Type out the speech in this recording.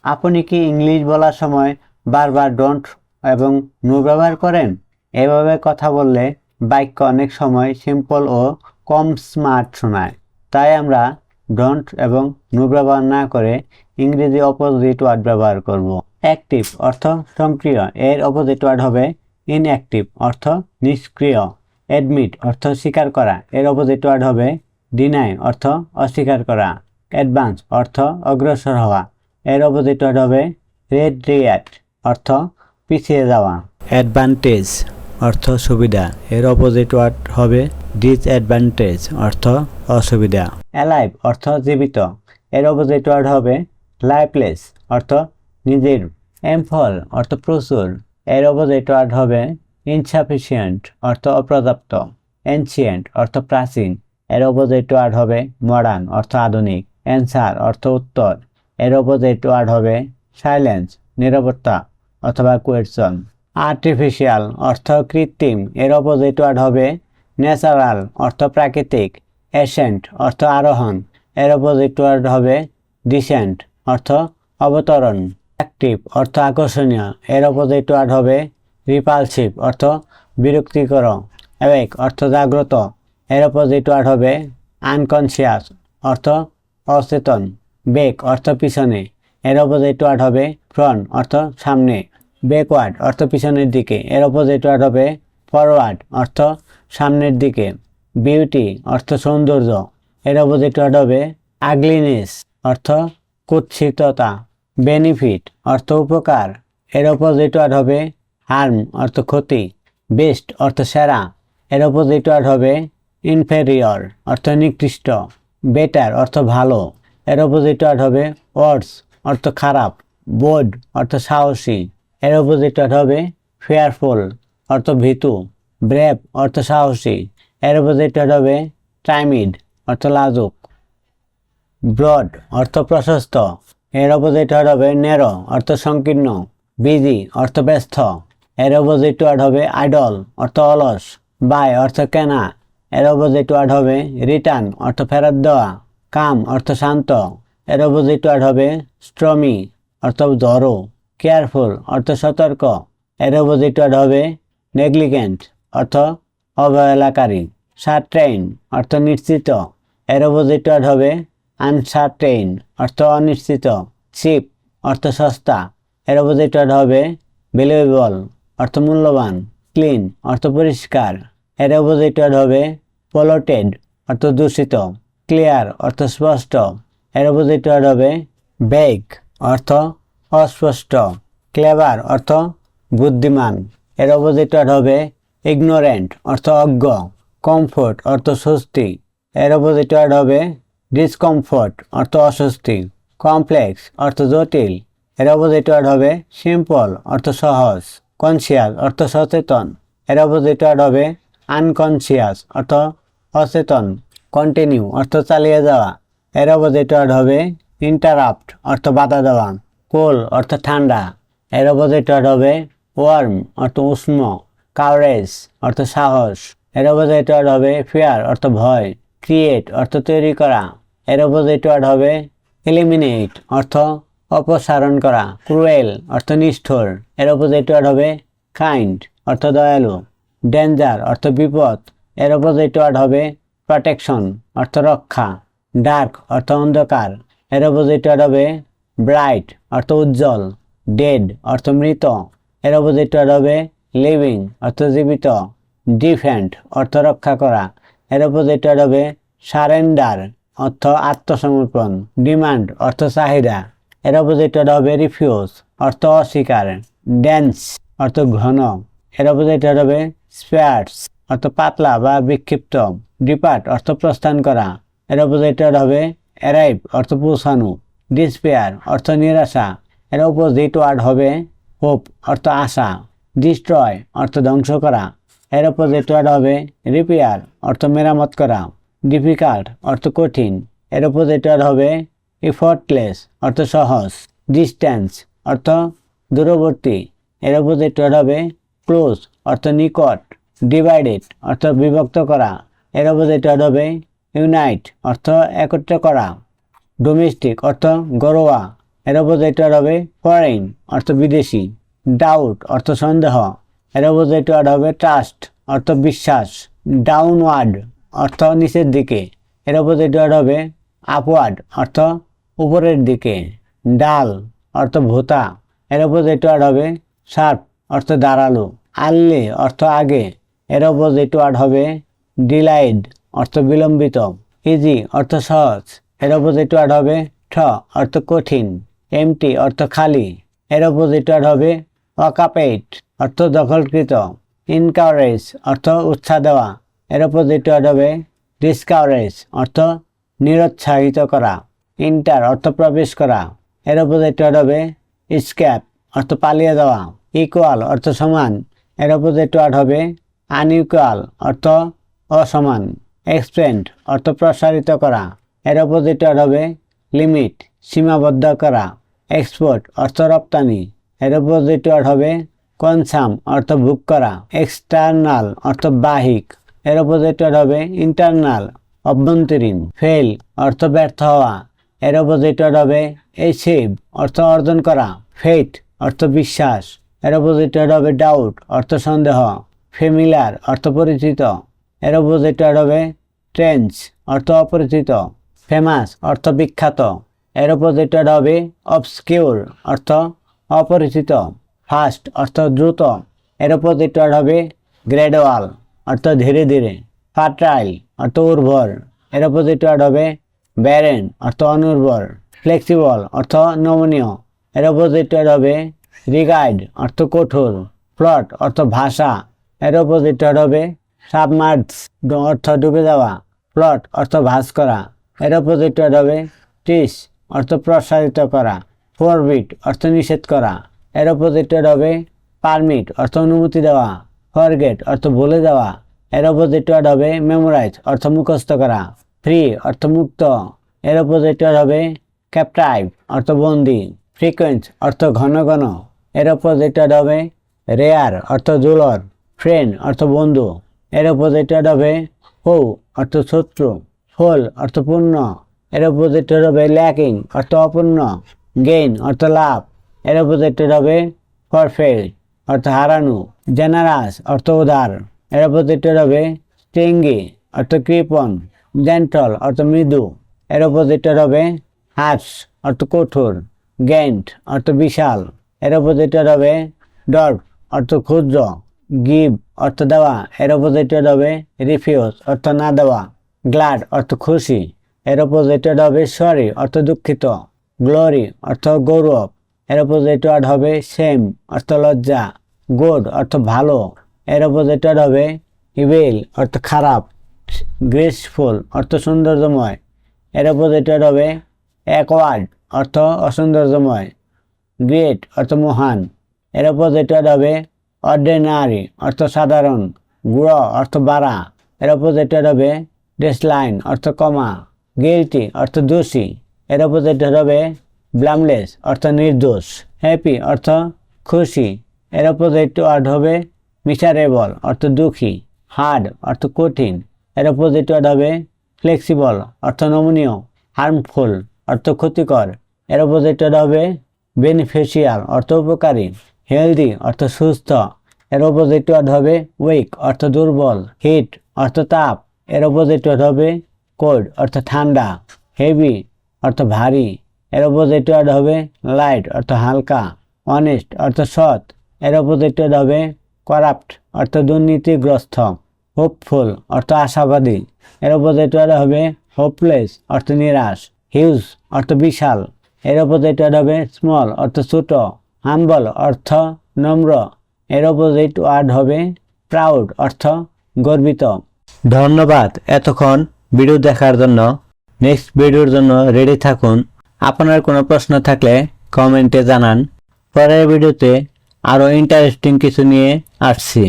আপনি কি ইংলিশ বলার সময় বারবার ডোন্ট এবং নো ব্যবহার করেন? এভাবে কথা বললে বাক্য অনেক সময় সিম্পল ও কম স্মার্ট শোনায়। তাই আমরা ডোন্ট এবং নো ব্যবহার না করে ইংরেজি অপোজিট ওয়ার্ড ব্যবহার করব। অ্যাক্টিভ অর্থ সক্রিয়, এর অপোজিট ওয়ার্ড হবে ইনঅ্যাক্টিভ অর্থ নিষ্ক্রিয়। অ্যাডমিট অর্থ স্বীকার করা, এর অপোজিট ওয়ার্ড হবে ডিনাই অর্থ অস্বীকার করা। অ্যাডভান্স অর্থ অগ্রসর হওয়া, এর অপোজিট ওয়ার্ড হবে রেট্রিয়াক্ট অর্থ পিছিয়ে যাওয়া। অ্যাডভান্টেজ অর্থ সুবিধা, এর অপোজিট ওয়ার্ড হবে ডিসঅ্যাডভান্টেজ অর্থ অসুবিধা। অ্যালাইভ অর্থ জীবিত, এর অপোজিট ওয়ার্ড হবে লাইফলেস অর্থ নিজের। এমফল অর্থ প্রচুর, এর অপোজিট ওয়ার্ড হবে ইনসাফিসিয়েন্ট অর্থ অপর্যাপ্ত। এনশিয়েন্ট অর্থ প্রাচীন, এর অপোজিট ওয়ার্ড হবে মডার্ন অর্থ আধুনিক। অ্যান্সার অর্থ উত্তর, এর অপোজিট ওয়ার্ড হবে সাইলেন্স নীরবতা অথবা কোয়েশ্চন। আর্টিফিশিয়াল অর্থ কৃত্রিম, এর অপোজিট ওয়ার্ড হবে ন্যাচারাল অর্থ প্রাকৃতিক। অ্যাসেন্ট অর্থ আরোহণ, এর অপোজিট ওয়ার্ড হবে ডিসেন্ট অর্থ অবতরণ। অ্যাক্টিভ অর্থ আকর্ষণীয়, এর অপোজিট ওয়ার্ড হবে রিপালসিভ অর্থ বিরক্তিকর। অ্যাওয়েক অর্থ জাগ্রত, এর অপোজিট ওয়ার্ড হবে আনকনসিয়াস অর্থ অচেতন। ব্যাক অর্থ পিছনে, এর অপোজিট ওয়ার্ড হবে ফ্রন্ট অর্থ সামনে। ব্যাকওয়ার্ড অর্থ পিছনের দিকে, এর অপোজিট ওয়ার্ড হবে ফরওয়ার্ড অর্থ সামনের দিকে। বিউটি অর্থ সৌন্দর্য, এর অপোজিট ওয়ার্ড হবে আগলিনেস অর্থ কুৎসিততা। বেনিফিট অর্থ উপকার, এর অপোজিট ওয়ার্ড হবে হার্ম অর্থ ক্ষতি। বেস্ট অর্থ সেরা, এর অপোজিট ওয়ার্ড হবে ইনফেরিয়র অর্থ নিকৃষ্ট। বেটার অর্থ ভালো, এর অপোজিট ওয়ার্ড হবে ওয়ার্স অর্থ খারাপ। বোল্ড অর্থ সাহসী, এর অপোজিট ওয়ার্ড হবে ফেয়ারফুল অর্থ ভীতু। ব্রেভ অর্থ সাহসী, এর অপোজিট ওয়ার্ড হবে টাইমিড অর্থ লাজুক। ব্রড অর্থ প্রশস্ত, এর অপোজিট ওয়ার্ড হবে ন্যারো অর্থ সংকীর্ণ। বিজি অর্থ ব্যস্ত, এর অপোজিট ওয়ার্ড হবে আইডল অর্থ অলস। বাই অর্থ কেনা, এর অপোজিট ওয়ার্ড হবে রিটার্ন অর্থ ফেরত দেওয়া। কাম অর্থ শান্ত, এর অপোজিট ওয়ার্ড হবে স্ট্রমি অর্থ ঝড়ো। কেয়ারফুল অর্থ সতর্ক, এর অপোজিট ওয়ার্ড হবে নেগলিগেন্ট অর্থ অবহেলাকারী। সার্টেইন অর্থ নিশ্চিত, এর অপোজিট ওয়ার্ড হবে আনসার্টেইন অর্থ অনিশ্চিত। চিপ অর্থ সস্তা, এর অপোজিট ওয়ার্ড হবে ভ্যালুয়েবল অর্থ মূল্যবান। ক্লিন অর্থ পরিষ্কার, এর অপোজিট ওয়ার্ড হবে পলিউটেড অর্থ দূষিত। ক্লিয়ার অর্থ স্পষ্ট, এর অপোজিট ওয়ার্ড হবে ভেগ অর্থ অস্পষ্ট। ক্লেভার অর্থ বুদ্ধিমান, এর অপোজিট ওয়ার্ড হবে ইগনোরেন্ট অর্থ অজ্ঞ। কমফোর্ট অর্থ স্বস্তি, এর অপোজিট ওয়ার্ড হবে ডিসকমফোর্ট অর্থ অস্বস্তি। কমপ্লেক্স অর্থ জটিল, এর অপোজিট ওয়ার্ড হবে সিম্পল অর্থ সহজ। কনসিয়াস অর্থ সচেতন, এর অপোজিট ওয়ার্ড হবে আনকনসিয়াস অর্থ অচেতন। কন্টিনিউ অর্থ চালিয়ে যাওয়া, এর অপোজিট ওয়ার্ড হবে ইন্টারাপ্ট অর্থ বাধা দেওয়া। কোল অর্থ ঠান্ডা, এর অপোজিট ওয়ার্ড হবে ওয়ার্ম অর্থ উষ্ণ। কাউরেজ অর্থ সাহস, এর অপোজিট ওয়ার্ড হবে ফিয়ার অর্থ ভয়। ক্রিয়েট অর্থ তৈরি করা, এর অপোজিট ওয়ার্ড হবে এলিমিনেট অর্থ অপসারণ করা। ক্রুয়েল অর্থ নিষ্ঠুর, এর অপোজিট ওয়ার্ড হবে কাইন্ড অর্থ দয়ালু। ডেঞ্জার অর্থ বিপদ, এর অপোজিট ওয়ার্ড হবে প্রোটেকশন অর্থ রক্ষা। ডার্ক অর্থ অন্ধকার, এর অপোজিট ওয়ার্ড হবে ব্রাইট অর্থ উজ্জ্বল। ডেড অর্থ মৃত, এর অপোজিট ওয়ার্ড হবে লিভিং অর্থ জীবিত। ডিফেন্ড অর্থ রক্ষা করা, এর অপোজিট ওয়ার্ড হবে সারেন্ডার অর্থ আত্মসমর্পণ। ডিমান্ড অর্থ চাহিদা, এর অপোজিট ওয়ার্ড হবে রিফিউজ অর্থ অস্বীকার। ডেন্স অর্থ ঘন, এর অপোজিট ওয়ার্ড হবে স্পেয়ার্স অর্থ পাতলা বা বিক্ষিপ্ত। ডিপার্ট অর্থ প্রস্থান করা, এর অপোজিট ওয়ার্ড হবে অ্যারাইভ অর্থ পৌঁছানো। ডিসপেয়ার অর্থ নিরাশা, এর অপোজিট ওয়ার্ড হবে হোপ অর্থ আশা। ডিস্ট্রয় অর্থ ধ্বংস করা, এর অপোজিট ওয়ার্ড হবে রিপেয়ার অর্থ মেরামত করা। ডিফিকাল্ট অর্থ কঠিন, এর অপোজিট ওয়ার্ড হবে এফর্টলেস অর্থ সহজ। ডিস্ট্যান্স অর্থ দূরবর্তী, এর অপোজিট ওয়ার্ড হবে ক্লোজ অর্থ নিকট। ডিভাইডেড অর্থ বিভক্ত করা, এর অপোজিট ওয়ার্ড হবে ইউনাইট অর্থ একত্র করা। ডোমেস্টিক অর্থ ঘরোয়া, এর অপোজিট ওয়ার্ড হবে ফরেন অর্থ বিদেশি। ডাউট অর্থ সন্দেহ, এর অপোজিট ওয়ার্ড হবে ট্রাস্ট অর্থ বিশ্বাস। ডাউনওয়ার্ড অর্থ নিচের দিকে, এর অপোজিট ওয়ার্ড হবে আপওয়ার্ড অর্থ উপরের দিকে। ডাল অর্থ ভোতা, এর অপোজিট ওয়ার্ড হবে শার্প অর্থ ধারালো। আর্লি অর্থ আগে, এর অপোজিট ওয়ার্ড হবে ডিলাইড অর্থ বিলম্বিত। ইজি অর্থ সহজ, এর অপোজিট ওয়ার্ড হবে ঠ অর্থ কঠিন। এমটি অর্থ খালি, এর অপোজিট ওয়ার্ড হবে অকাপেট অর্থ দখলকৃত। ইনকারেজ অর্থ উৎসাহ দেওয়া, এর অপোজিট ওয়ার্ড হবে ডিসকারেজ অর্থ নিরুৎসাহিত করা। ইন্টার অর্থ প্রবেশ করা, এর অপোজিট ওয়ার্ড হবে স্ক্যাপ অর্থ পালিয়ে যাওয়া। ইকুয়াল অর্থ সমান, এর অপোজিট ওয়ার্ড হবে আনইকুয়াল অর্থ অসমান। এক্সপেন্ড অর্থ প্রসারিত করা, এর অপোজিট ওয়ার্ড হবে লিমিট সীমাবদ্ধ করা। এক্সপোর্ট অর্থ রপ্তানি, এর অপোজিট ওয়ার্ড হবে কনসাম অর্থ ভোগ করা। এক্সটার্নাল অর্থ বাহিক, এর অপোজিট ওয়ার্ড হবে ইন্টারনাল অভ্যন্তরীণ। ফেল অর্থ ব্যর্থ হওয়া, এর অপোজিট ওয়ার্ড হবে অ্যাচিভ অর্থ অর্জন করা। ফেথ অর্থ বিশ্বাস, এর অপোজিট ওয়ার্ড হবে ডাউট অর্থ সন্দেহ। ফেমিলার অর্থ পরিচিত, এর অপোজিট ওয়ার্ড হবে ট্রেঞ্চ অর্থ অপরিচিত। ফেমাস অর্থ বিখ্যাত, এর অপোজিট ওয়ার্ড হবে অবস্কিউর অর্থ অপরিচিত। ফাস্ট অর্থ দ্রুত, এর অপোজিট ওয়ার্ড হবে গ্রেডুয়াল অর্থ ধীরে ধীরে। ফার্টাইল অর্থ উর্বর, এর অপোজিট ওয়ার্ড হবে ব্যারেন অর্থ অনুর্বর। ফ্লেক্সিবল অর্থ নমনীয়, এর অপোজিট ওয়ার্ড হবে রিগার্ড অর্থ কঠোর। প্লট অর্থ ভাষা, এর অপোজিট ওয়ার্ড হবে সাবমার্জ অর্থ ডুবে যাওয়া। প্লট অর্থ ভাঁজ করা, এর অপোজিট ওয়ার্ড হবে টিস অর্থ প্রসারিত করা। ফরবিট অর্থ নিষেধ করা, এর অপোজিট ওয়ার্ড হবে পারমিট অর্থ অনুমতি দেওয়া। ফরগেট অর্থ ভুলে যাওয়া, এর অপোজিট ওয়ার্ড হবে মেমোরাইজ অর্থ মুখস্থ করা। ফ্রি অর্থ মুক্ত, এর অপোজিট ওয়ার্ড হবে ক্যাপটাইভ অর্থ বন্দি। ফ্রিকোয়েন্ট অর্থ ঘন ঘন, এর অপোজিট ওয়ার্ড হবে রেয়ার অর্থ দুর্লভ। ফ্রেন্ড অর্থ বন্ধু, এর অপোজিট ওয়ার্ড হবে ফো অর্থ শত্রু। হোল অর্থ পূর্ণ, এর অপোজিট ওয়ার্ড হবে ল্যাকিং অর্থ অপূর্ণ। গেইন অর্থ লাভ, এর অপোজিট ওয়ার্ড হবে ফরফেট অর্থ হারানো। জেনারাস অর্থ উদার, এর অপোজিট ওয়ার্ড হবে স্টিঙ্গি অর্থ কৃপণ। জেন্টল অর্থ মৃদু, এর অপোজিট ওয়ার্ড হবে হার্শ অর্থ কঠোর। গেন্ট অর্থ বিশাল, এর অপোজিট ওয়ার্ড হবে ডর্ফ অর্থ ক্ষুদ্র। গিভ অর্থ দেওয়া, এর অপোজিট ওয়ার্ড হবে রিফিউজ অর্থ না দেওয়া। গ্ল্যাড অর্থ খুশি, এর অপোজিট ওয়ার্ড হবে সরি অর্থ দুঃখিত। গ্লোরি অর্থ গৌরব, এর অপোজিট ওয়ার্ড হবে সেম অর্থ লজ্জা। গুড অর্থ ভালো, এর অপোজিট ওয়ার্ড হবে ইভিল অর্থ খারাপ। গ্রেসফুল অর্থ সৌন্দর্যময়, এর অপোজিট ওয়ার্ড হবে অ্যাকওয়ার্ড অর্থ অসৌন্দর্যময়। গ্রেট অর্থ মহান, এর অপোজিট ওয়ার্ড হবে অর্ডিনারি অর্থ সাধারণ। গ্রো অর্থ বাড়া, এর অপোজিট ওয়ার্ড হবে ডিসলাইন অর্থ কমা। গিল্টি অর্থ দোষী, এর অপোজিট হবে ব্লামলেস অর্থ নির্দোষ। হ্যাপি অর্থ খুশি, এর অপোজিট ওয়ার্ড হবে মিসারেবল অর্থ দুঃখী। হার্ড অর্থ কঠিন, এর অপোজিট ওয়ার্ড হবে ফ্লেক্সিবল অর্থ নমনীয়। হার্মফুল অর্থ ক্ষতিকর, এর অপোজিট ওয়ার্ড হবে বেনিফিশিয়াল অর্থ উপকারী। হেলদি অর্থ সুস্থ, এর অপোজিট ওয়ার্ড হবে উইক অর্থ দুর্বল। হিট অর্থ তাপ, এর অপোজিট ওয়ার্ড হবে কোল্ড অর্থ ঠান্ডা। হেভি অর্থ ভারী, এর অপোজিট ওয়ার্ড হবে লাইট অর্থ হালকা। অনেস্ট অর্থ সৎ, এর অপোজিট ওয়ার্ড হবে করাপ্ট অর্থ দুর্নীতিগ্রস্ত। হোপফুল অর্থ আশাবাদী, এর অপোজিট ওয়ার্ড হবে হোপলেস অর্থ নিরাশ। হিউজ অর্থ বিশাল, এর অপোজিট ওয়ার্ড হবে স্মল অর্থ ছোট। হাম্বল অর্থ নম্র, এর অপোজিট ওয়ার্ড হবে প্রাউড অর্থ গর্বিত। ধন্যবাদ এতক্ষণ ভিডিও দেখার জন্য। নেক্সট ভিডিওর জন্য রেডি থাকুন। আপনার কোনো প্রশ্ন থাকলে কমেন্টে জানান। পরের ভিডিওতে আরও ইন্টারেস্টিং কিছু নিয়ে আসছি।